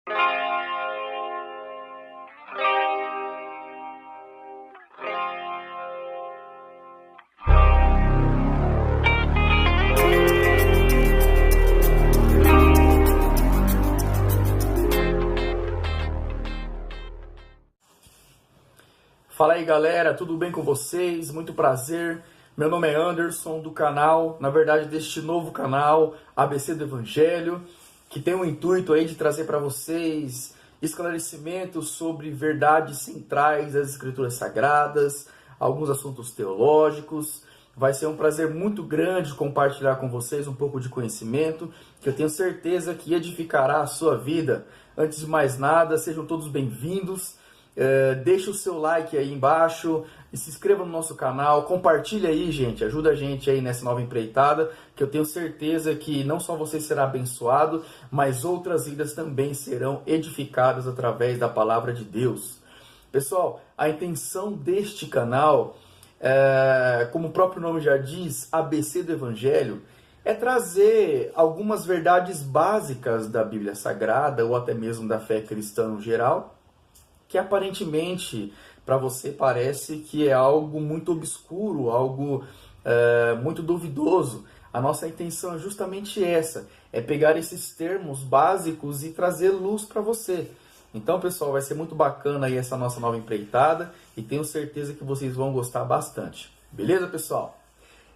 Fala aí galera, tudo bem com vocês? Muito prazer, meu nome é Anderson do canal, na verdade deste novo canal, ABC do Evangelho, que tem o intuito aí de trazer para vocês esclarecimentos sobre verdades centrais das Escrituras Sagradas, alguns assuntos teológicos. Vai ser um prazer muito grande compartilhar com vocês um pouco de conhecimento, que eu tenho certeza que edificará a sua vida. Antes de mais nada, sejam todos bem-vindos. Deixa o seu like aí embaixo, e se inscreva no nosso canal, compartilha aí, gente, ajuda a gente aí nessa nova empreitada, que eu tenho certeza que não só você será abençoado, mas outras vidas também serão edificadas através da palavra de Deus. Pessoal, a intenção deste canal, como o próprio nome já diz, ABC do Evangelho, é trazer algumas verdades básicas da Bíblia Sagrada, ou até mesmo da fé cristã no geral, que aparentemente para você parece que é algo muito obscuro, algo muito duvidoso. A nossa intenção é justamente essa, é pegar esses termos básicos e trazer luz para você. Então, pessoal, vai ser muito bacana aí essa nossa nova empreitada e tenho certeza que vocês vão gostar bastante. Beleza, pessoal?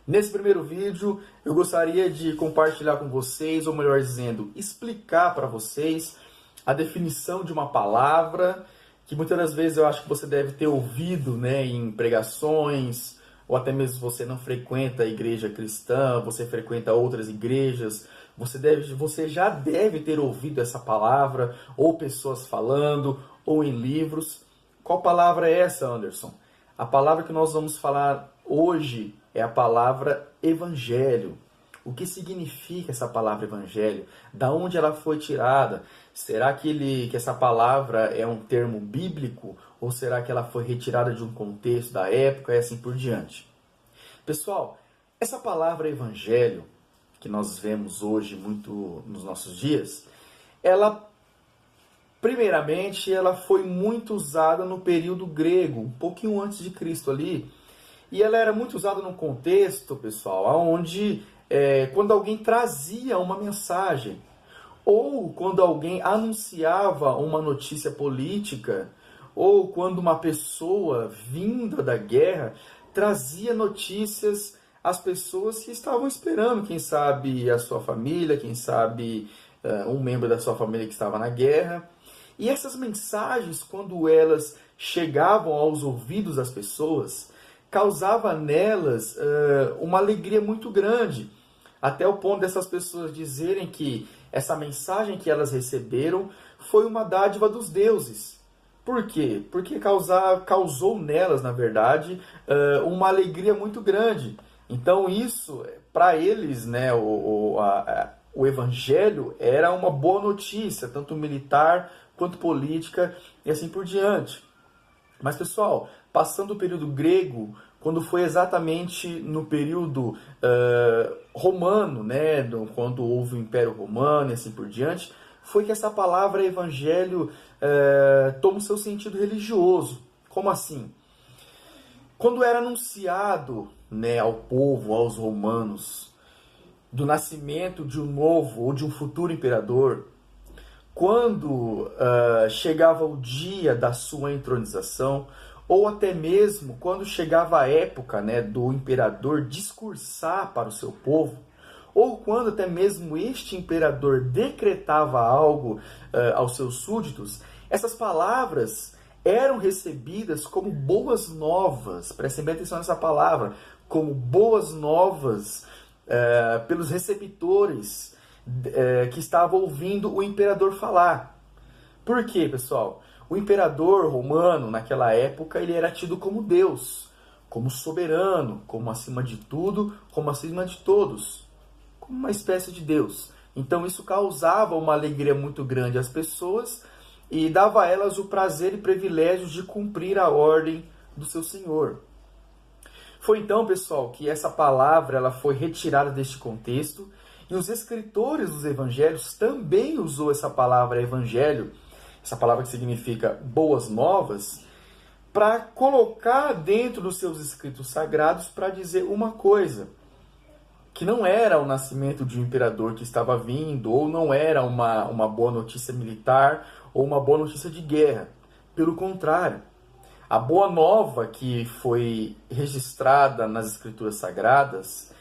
Nesse primeiro vídeo, eu gostaria de compartilhar com vocês, ou melhor dizendo, explicar para vocês a definição de uma palavra que muitas das vezes eu acho que você deve ter ouvido, né, em pregações, ou até mesmo se você não frequenta a igreja cristã, você frequenta outras igrejas, você já deve ter ouvido essa palavra, ou pessoas falando, ou em livros. Qual palavra é essa, Anderson? A palavra que nós vamos falar hoje é a palavra evangelho. O que significa essa palavra evangelho? Da onde ela foi tirada? Será que essa palavra é um termo bíblico? Ou será que ela foi retirada de um contexto da época e assim por diante? Pessoal, essa palavra evangelho, que nós vemos hoje muito nos nossos dias, primeiramente, ela foi muito usada no período grego, um pouquinho antes de Cristo ali. E ela era muito usada num contexto, pessoal, onde quando alguém trazia uma mensagem, ou quando alguém anunciava uma notícia política, ou quando uma pessoa vinda da guerra trazia notícias às pessoas que estavam esperando, quem sabe a sua família, quem sabe um membro da sua família que estava na guerra. E essas mensagens, quando elas chegavam aos ouvidos das pessoas, causava nelas uma alegria muito grande, até o ponto dessas pessoas dizerem que essa mensagem que elas receberam foi uma dádiva dos deuses. Por quê? Porque causou nelas, na verdade, uma alegria muito grande. Então isso, para eles, né, o evangelho era uma boa notícia, tanto militar quanto política e assim por diante. Mas, pessoal, passando o período grego, quando foi exatamente no período romano, né, quando houve o Império Romano e assim por diante, foi que essa palavra evangelho toma o seu sentido religioso. Como assim? Quando era anunciado, né, ao povo, aos romanos, do nascimento de um novo ou de um futuro imperador, quando chegava o dia da sua entronização, ou até mesmo quando chegava a época, né, do imperador discursar para o seu povo, ou quando até mesmo este imperador decretava algo aos seus súditos, essas palavras eram recebidas como boas novas, prestem bem atenção nessa palavra, como boas novas pelos receptores que estavam ouvindo o imperador falar. Por quê, pessoal? O imperador romano, naquela época, ele era tido como Deus, como soberano, como acima de tudo, como acima de todos, como uma espécie de Deus. Então isso causava uma alegria muito grande às pessoas e dava a elas o prazer e privilégio de cumprir a ordem do seu Senhor. Foi então, pessoal, que essa palavra ela foi retirada deste contexto E os escritores dos evangelhos também usou essa palavra evangelho, essa palavra que significa boas novas, para colocar dentro dos seus escritos sagrados para dizer uma coisa, que não era o nascimento de um imperador que estava vindo, ou não era uma boa notícia militar, ou uma boa notícia de guerra. Pelo contrário, a boa nova que foi registrada nas escrituras sagradas,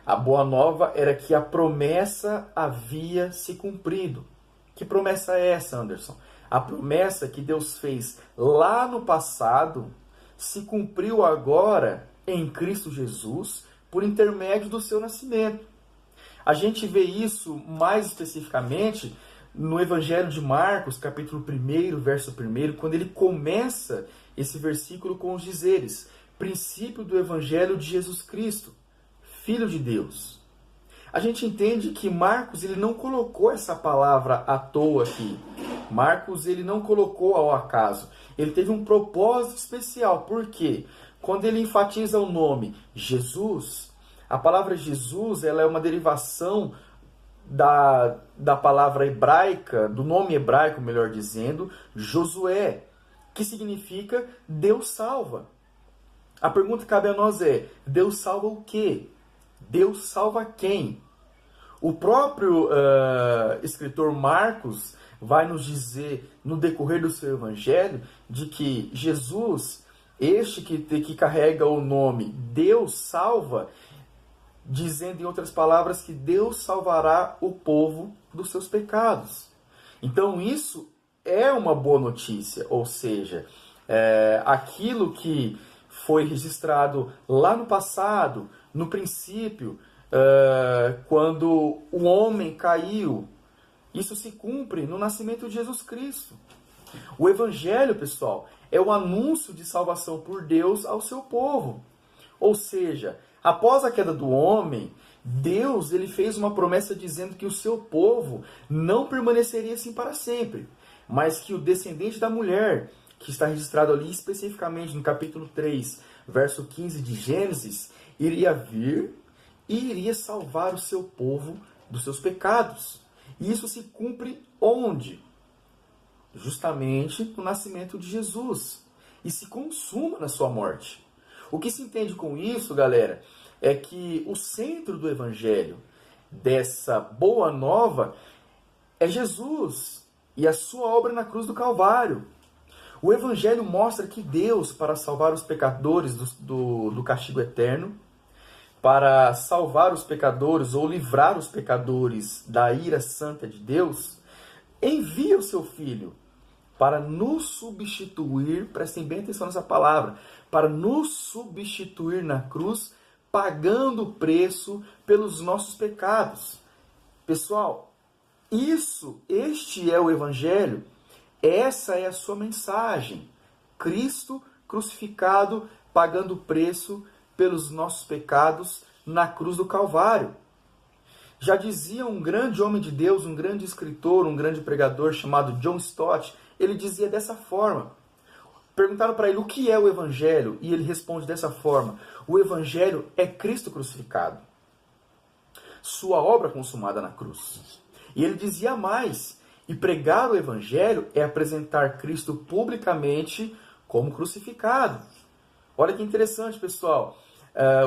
a boa nova era que a promessa havia se cumprido. Que promessa é essa, Anderson? A promessa que Deus fez lá no passado se cumpriu agora em Cristo Jesus por intermédio do seu nascimento. A gente vê isso mais especificamente no Evangelho de Marcos, capítulo 1, verso 1, quando ele começa esse versículo com os dizeres: princípio do Evangelho de Jesus Cristo, Filho de Deus. A gente entende que Marcos ele não colocou essa palavra à toa aqui. Marcos ele não colocou ao acaso. Ele teve um propósito especial. Por quê? Quando ele enfatiza o nome Jesus, a palavra Jesus ela é uma derivação da palavra hebraica, do nome hebraico, melhor dizendo, Josué, que significa Deus salva. A pergunta que cabe a nós é: Deus salva o quê? Deus salva quem? O próprio escritor Marcos vai nos dizer, no decorrer do seu evangelho, de que Jesus, este que carrega o nome Deus salva, dizendo em outras palavras que Deus salvará o povo dos seus pecados. Então isso é uma boa notícia, ou seja, aquilo que foi registrado lá no passado, no princípio, quando o homem caiu, isso se cumpre no nascimento de Jesus Cristo. O Evangelho, pessoal, é o anúncio de salvação por Deus ao seu povo. Ou seja, após a queda do homem, Deus ele fez uma promessa dizendo que o seu povo não permaneceria assim para sempre, mas que o descendente da mulher, que está registrado ali especificamente no capítulo 3, verso 15 de Gênesis, iria vir e iria salvar o seu povo dos seus pecados. E isso se cumpre onde? Justamente no nascimento de Jesus. E se consuma na sua morte. O que se entende com isso, galera, é que o centro do evangelho, dessa boa nova, é Jesus e a sua obra na cruz do Calvário. O evangelho mostra que Deus, para salvar os pecadores do castigo eterno, para salvar os pecadores ou livrar os pecadores da ira santa de Deus, envia o seu Filho para nos substituir, prestem bem atenção nessa palavra, para nos substituir na cruz, pagando o preço pelos nossos pecados. Pessoal, este é o Evangelho, essa é a sua mensagem. Cristo crucificado, pagando o preço pelos nossos pecados na cruz do Calvário. Já dizia um grande homem de Deus, um grande escritor, um grande pregador chamado John Stott, ele dizia dessa forma. Perguntaram para ele o que é o Evangelho, e ele responde dessa forma: o Evangelho é Cristo crucificado, sua obra consumada na cruz. E ele dizia mais: e pregar o Evangelho é apresentar Cristo publicamente como crucificado. Olha que interessante, pessoal.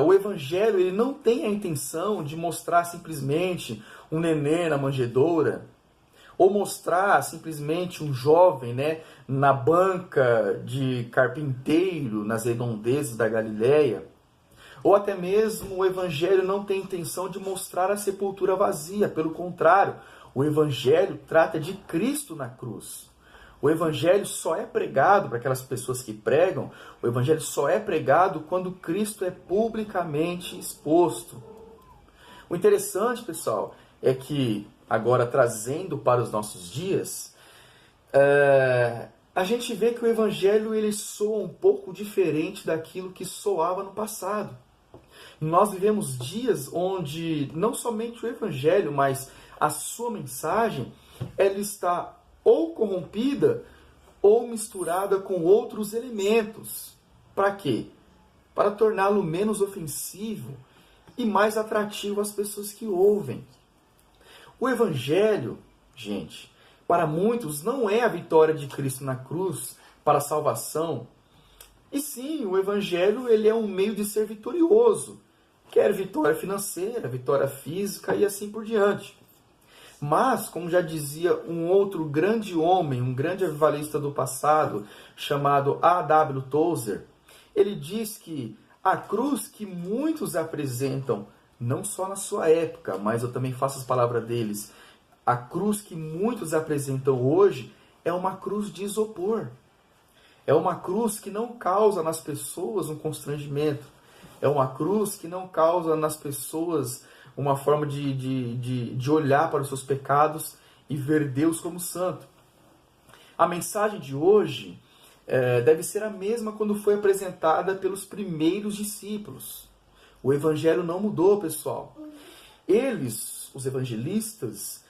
O Evangelho ele não tem a intenção de mostrar simplesmente um nenê na manjedoura, ou mostrar simplesmente um jovem, na banca de carpinteiro, nas redondezas da Galileia. Ou até mesmo o Evangelho não tem intenção de mostrar a sepultura vazia. Pelo contrário, o Evangelho trata de Cristo na cruz. O Evangelho só é pregado para aquelas pessoas que pregam, o Evangelho só é pregado quando Cristo é publicamente exposto. O interessante, pessoal, é que, agora trazendo para os nossos dias, a gente vê que o Evangelho ele soa um pouco diferente daquilo que soava no passado. Nós vivemos dias onde não somente o Evangelho, mas a sua mensagem, ela está ou corrompida ou misturada com outros elementos. Para quê? Para torná-lo menos ofensivo e mais atrativo às pessoas que ouvem. O Evangelho, gente, para muitos não é a vitória de Cristo na cruz para a salvação. E sim, o Evangelho ele é um meio de ser vitorioso. Quer vitória financeira, vitória física e assim por diante. Mas, como já dizia um outro grande homem, um grande avivalista do passado, chamado A.W. Tozer, ele diz que a cruz que muitos apresentam, não só na sua época, mas eu também faço as palavras deles, a cruz que muitos apresentam hoje é uma cruz de isopor. É uma cruz que não causa nas pessoas um constrangimento. É uma cruz que não causa nas pessoas uma forma de olhar para os seus pecados e ver Deus como santo. A mensagem de hoje deve ser a mesma quando foi apresentada pelos primeiros discípulos. O evangelho não mudou, pessoal. Eles, os evangelistas,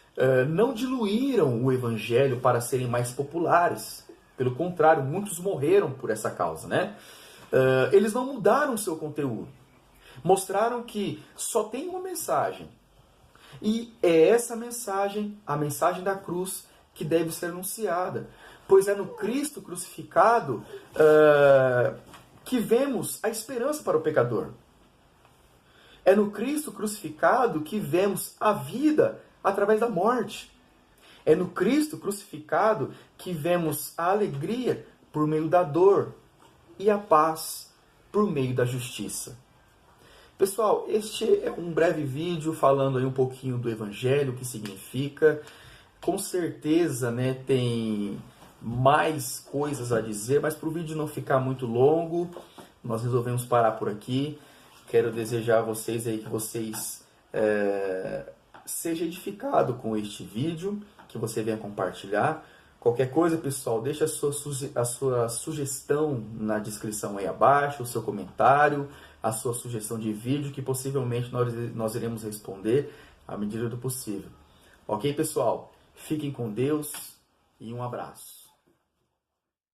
não diluíram o evangelho para serem mais populares. Pelo contrário, muitos morreram por essa causa, né? Eles não mudaram seu conteúdo. Mostraram que só tem uma mensagem. E é essa mensagem, a mensagem da cruz, que deve ser anunciada. Pois é no Cristo crucificado que vemos a esperança para o pecador. É no Cristo crucificado que vemos a vida através da morte. É no Cristo crucificado que vemos a alegria por meio da dor e a paz por meio da justiça. Pessoal, este é um breve vídeo falando aí um pouquinho do Evangelho, o que significa. Com certeza, né, tem mais coisas a dizer, mas para o vídeo não ficar muito longo, nós resolvemos parar por aqui. Quero desejar a vocês aí que vocês sejam edificados com este vídeo, que você venha compartilhar. Qualquer coisa, pessoal, deixa a sua sugestão na descrição aí abaixo, o seu comentário, a sua sugestão de vídeo, que possivelmente nós iremos responder à medida do possível. Ok, pessoal? Fiquem com Deus e um abraço.